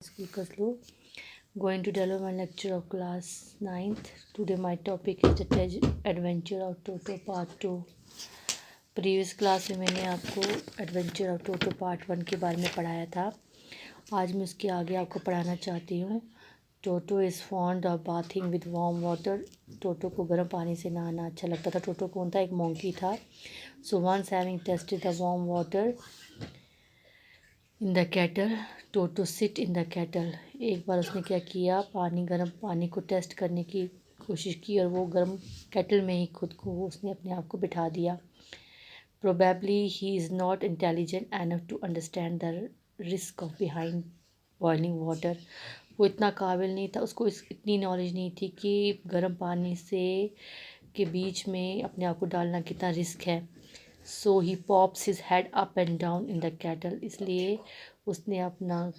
School Kaslu. Going to deliver my lecture of class 9th. Today my topic is the adventure of Toto part 2. Previous class में मैंने आपको adventure of Toto part 1 के बारे में पढ़ाया था। आज मैं उसके आगे आपको पढ़ाना चाहती हूँ। Toto is fond of bathing with warm water. Toto को गर्म पानी से नहाना अच्छा लगता था। टोटो कौन था? एक मोंकी था। So once having tested the warm water in the kettle, Toto sit in the kettle. एक बार उसने क्या किया, गर्म पानी को टेस्ट करने की कोशिश की और वो गर्म कैटल में ही खुद को उसने अपने आप को बिठा दिया। Probably he is not intelligent enough to understand the risk of behind boiling water. वो इतना काबिल नहीं था, उसको इतनी नॉलेज नहीं थी कि गर्म पानी से के बीच में अपने आप को डालना कितना रिस्क है। So he pops his head up and down in the kettle. इसलिए उसने अपना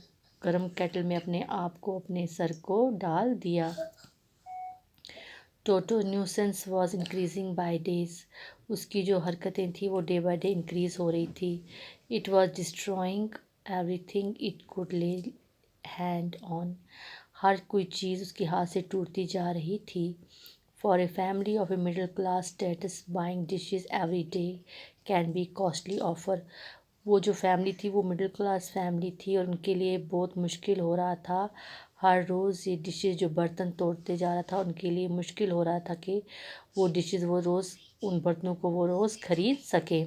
गर्म कैटल में अपने आप को, अपने सर को डाल दिया। Toto nuisance was increasing by days. उसकी जो हरकतें थी वो डे बाय डे इंक्रीज़ हो रही थी। It was destroying everything it could ले हैंड ऑन। हर कोई चीज़ उसके हाथ से टूटती जा रही थी। For a family of a middle class status buying dishes every day can be costly offer. वो जो फैमिली थी वो मिडिल क्लास फैमिली थी और उनके लिए बहुत मुश्किल हो रहा था। हर रोज़ ये डिशेज़, जो बर्तन तोड़ते जा रहा था, उनके लिए मुश्किल हो रहा था कि वो डिशेज़ वो रोज़, उन बर्तनों को वो रोज़ ख़रीद सके।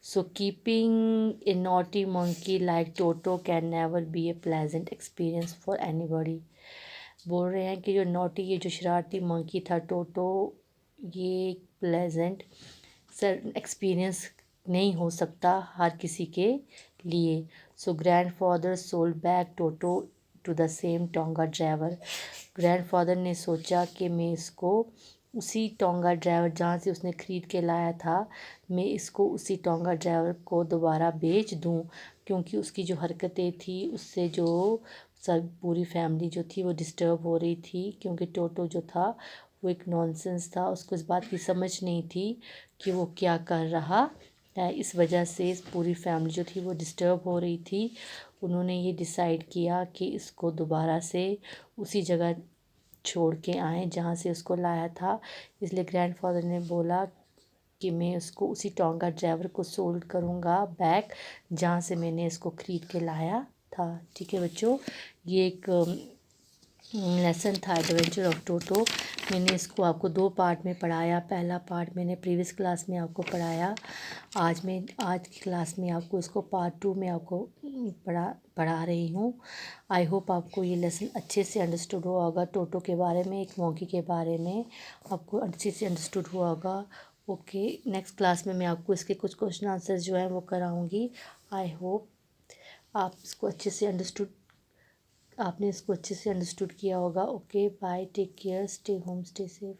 So keeping A naughty monkey like toto can never be A pleasant experience for anybody. बोल रहे हैं कि जो नॉटी, ये जो शरारती मंकी था टोटो, ये प्लेजेंट एक्सपीरियंस नहीं हो सकता हर किसी के लिए। So grandfather sold back Toto to the same tonga driver. Grandfather ने सोचा कि मैं इसको उसी टोंगा ड्राइवर जहाँ से उसने ख़रीद के लाया था, मैं इसको उसी टोंगा ड्राइवर को दोबारा बेच दूँ, क्योंकि उसकी जो हरकतें थी उससे जो सब पूरी फैमिली जो थी वो डिस्टर्ब हो रही थी। क्योंकि टोटो जो था वो एक नॉनसेंस था, उसको इस बात की समझ नहीं थी कि वो क्या कर रहा है। इस वजह से पूरी फैमिली जो थी वो डिस्टर्ब हो रही थी। उन्होंने ये डिसाइड किया कि इसको दोबारा से उसी जगह छोड़ के आए जहाँ से उसको लाया था। इसलिए ग्रैंडफादर ने बोला कि मैं उसको उसी टोंगा ड्राइवर को सोल्ड करूँगा बैक, जहाँ से मैंने इसको ख़रीद के लाया था। ठीक है बच्चों, ये एक लेसन था एडवेंचर ऑफ टोटो। मैंने इसको आपको 2 पार्ट में पढ़ाया। पहला पार्ट मैंने प्रीवियस क्लास में आपको पढ़ाया। आज की क्लास में आपको इसको पार्ट 2 में आपको पढ़ा रही हूँ। आई होप आपको ये लेसन अच्छे से अंडरस्टूड हुआ होगा। टोटो के बारे में, एक मोंकी के बारे में आपको अच्छे से अंडरस्टूड हुआ होगा। ओके, नेक्स्ट क्लास में मैं आपको इसके कुछ क्वेश्चन आंसर्स जो हैं वो कराऊँगी। आई होप आपने इसको अच्छे से अंडरस्टूड किया होगा। Okay bye, take care, stay home, stay safe.